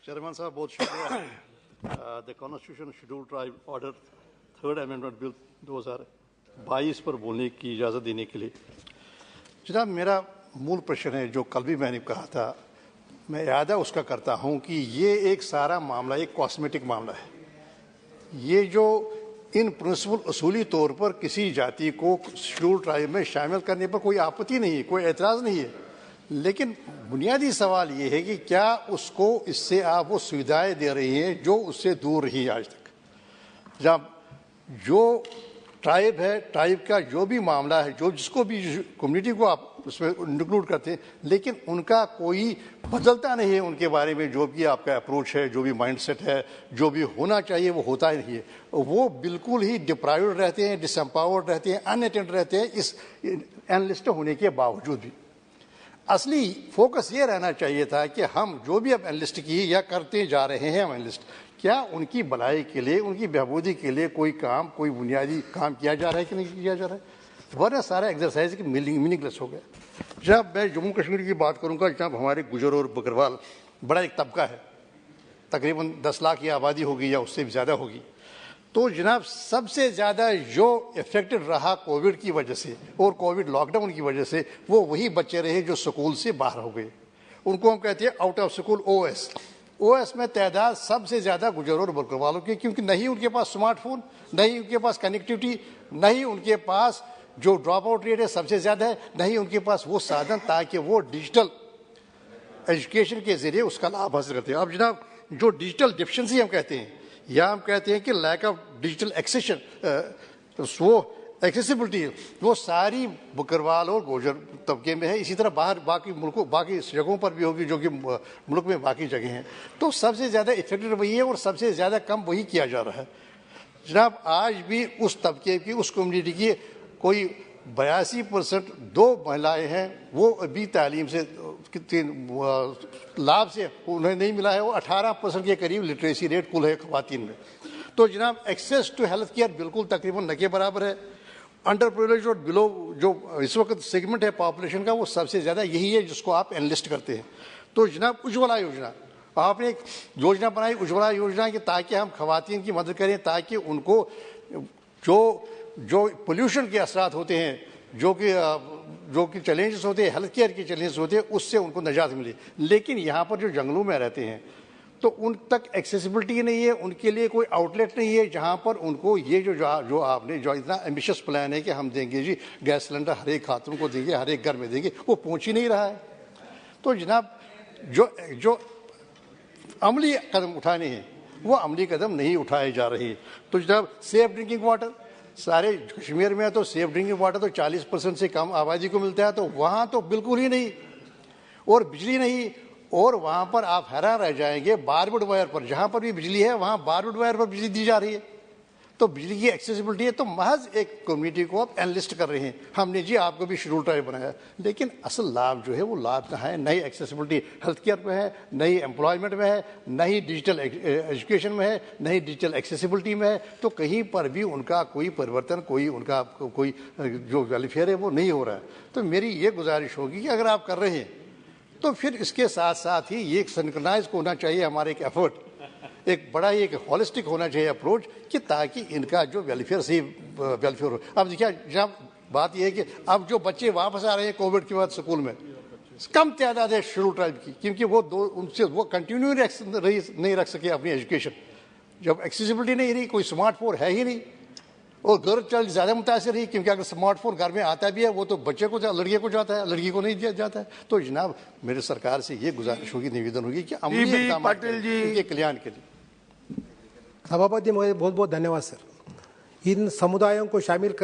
Chairman साहब बहुत शुक्रिया। The constitution schedule tribe order 3rd amendment bill 2022 पर बोलने की इजाज़त देने के लिए। जनाब, मेरा मूल प्रश्न है जो कल भी मैंने कहा था, मैं इरादा उसका करता हूं कि ये एक सारा मामला एक कॉस्मेटिक मामला है। ये जो इन प्रिंसिपल असूली तौर पर किसी जाति को शेड्यूल ट्राइब में शामिल करने पर कोई आपत्ति नहीं है, कोई एतराज़ नहीं है, लेकिन बुनियादी सवाल ये है कि क्या उसको इससे आप वो सुविधाएं दे रही हैं जो उससे दूर रही आज तक। जब जो ट्राइब है, ट्राइब का जो भी मामला है, जो जिसको भी कम्युनिटी को आप उसमें इंक्लूड करते हैं, लेकिन उनका कोई बदलता नहीं है। उनके बारे में जो भी आपका अप्रोच है, जो भी माइंडसेट है, जो भी होना चाहिए वो होता ही नहीं है। वो बिल्कुल ही डिप्राइव्ड रहते हैं, डिसएम्पावर्ड रहते हैं, अनअटेंड रहते हैं, इस एनलिस्ट होने के बावजूद भी। असली फोकस ये रहना चाहिए था कि हम जो भी अब एनलिस्ट की या करते जा रहे हैं हम एनलिस्ट, क्या उनकी भलाई के लिए, उनकी बहबूदी के लिए कोई काम, कोई बुनियादी काम किया जा रहा है कि नहीं किया जा रहा है। वरना सारा एक्सरसाइज की मीनिंगलेस हो गया। जब मैं जम्मू कश्मीर की बात करूंगा, जब हमारे गुजर और बकरवाल बड़ा एक तबका है, तकरीबन 10 लाख की आबादी होगी या उससे भी ज़्यादा होगी, तो जनाब सबसे ज़्यादा जो इफेक्टेड रहा कोविड की वजह से और कोविड लॉकडाउन की वजह से, वो वही बच्चे रहे जो स्कूल से बाहर हो गए। उनको हम कहते हैं आउट ऑफ स्कूल ओएस में तादाद सबसे ज़्यादा गुजर और बकरवालों की, क्योंकि नहीं उनके पास स्मार्टफोन, नहीं उनके पास कनेक्टिविटी, नहीं उनके पास जो ड्रॉप आउट रेट है सबसे ज़्यादा है, नहीं उनके पास वो साधन ताकि वो डिजिटल एजुकेशन के ज़रिए उसका लाभ हासिल करते हैं। अब जनाब जो डिजिटल डिफिशेंसी हम कहते हैं, या हम कहते हैं कि लैक ऑफ डिजिटल एक्सेशन, वो एक्सेसिबिलिटी, वो सारी बकरवाल और गोजर तबके में है। इसी तरह बाहर बाकी मुल्कों, बाकी जगहों पर भी होगी जो कि मुल्क में बाकी जगह हैं। तो सबसे ज़्यादा इफेक्टेड वही है और सबसे ज़्यादा कम वही किया जा रहा है। जनाब आज भी उस तबके की, उस कम्युनिटी की कोई 82% दो महिलाएं हैं, वो अभी तालीम से लाभ से उन्हें नहीं मिला है। वो 18% के करीब लिटरेसी रेट कुल है ख़वातीन में। तो जनाब एक्सेस टू हेल्थ केयर बिल्कुल तकरीबन न के बराबर है। अंडर प्रिविलेज और बिलो जो इस वक्त सेगमेंट है पॉपुलेशन का, वो सबसे ज़्यादा यही है जिसको आप एनलिस्ट करते हैं। तो जनाब उज्ज्वला योजना, आपने एक योजना बनाई उज्ज्वला योजना की, ताकि हम ख़वातीन की मदद करें, ताकि उनको जो पोल्यूशन के असरात होते हैं, जो कि चैलेंजेस होते हैं, हेल्थ केयर के चैलेंजेस होते हैं, उससे उनको निजात मिले। लेकिन यहाँ पर जो जंगलों में रहते हैं तो उन तक एक्सेसिबिलिटी नहीं है, उनके लिए कोई आउटलेट नहीं है जहाँ पर उनको ये जो आपने जो इतना एम्बिशियस प्लान है कि हम देंगे जी गैस सिलेंडर हर एक खातून को देंगे, हर एक घर में देंगे, वो पहुँच ही नहीं रहा है। तो जनाब जो अमली कदम उठाने हैं वो अमली कदम नहीं उठाए जा रहे हैं। तो जनाब सेफ ड्रिंकिंग वाटर, सारे कश्मीर में तो सेफ ड्रिंकिंग वाटर तो 40% से कम आबादी को मिलता है, तो वहाँ तो बिल्कुल ही नहीं, और बिजली नहीं। और वहाँ पर आप हैरान रह जाएंगे, बारवुड वायर पर, जहाँ पर भी बिजली है वहाँ बारवुड वायर पर बिजली दी जा रही है। तो बिजली की एक्सेसिबिलिटी है, तो महज एक कम्युनिटी को आप एनलिस्ट कर रहे हैं। हमने जी आपको भी शेड्यूल ट्राइब बनाया, लेकिन असल लाभ जो है वो लाभ कहाँ है? नहीं एक्सेसिबिलिटी हेल्थ केयर में है, नहीं एम्प्लॉयमेंट में है, नहीं डिजिटल एजुकेशन में है, नहीं डिजिटल एक्सेसिबिलिटी में है। तो कहीं पर भी उनका कोई परिवर्तन, कोई जो वेलफेयर है वो नहीं हो रहा है। तो मेरी ये गुजारिश होगी कि अगर आप कर रहे हैं तो फिर इसके साथ साथ ही ये सिंक्रोनाइज होना चाहिए हमारे एक एफर्ट, एक बड़ा ही एक हॉलिस्टिक होना चाहिए अप्रोच, कि ताकि इनका जो वेलफेयर सही वेलफेयर हो। अब देखिए जब बात यह है कि अब जो बच्चे वापस आ रहे हैं कोविड के बाद स्कूल में, कम तादाद है शेड्यूल ट्राइब की, क्योंकि उनसे वो कंटिन्यू नहीं रख सके अपनी एजुकेशन। जब एक्सेसिबिलिटी नहीं रही, कोई स्मार्टफोन है ही नहीं, और गर्ल चाइल्ड ज़्यादा मुतासर रही, क्योंकि अगर स्मार्टफोन घर में आता भी है वो तो बच्चे को, लड़के को जाता है, लड़की को नहीं दिया जाता है। तो जनाब मेरे सरकार से ये गुजारिश होगी, निवेदन होगी कि अमली इक़दाम के कल्याण के लिए। सभापति महोदय बहुत बहुत धन्यवाद सर। इन समुदायों को शामिल कर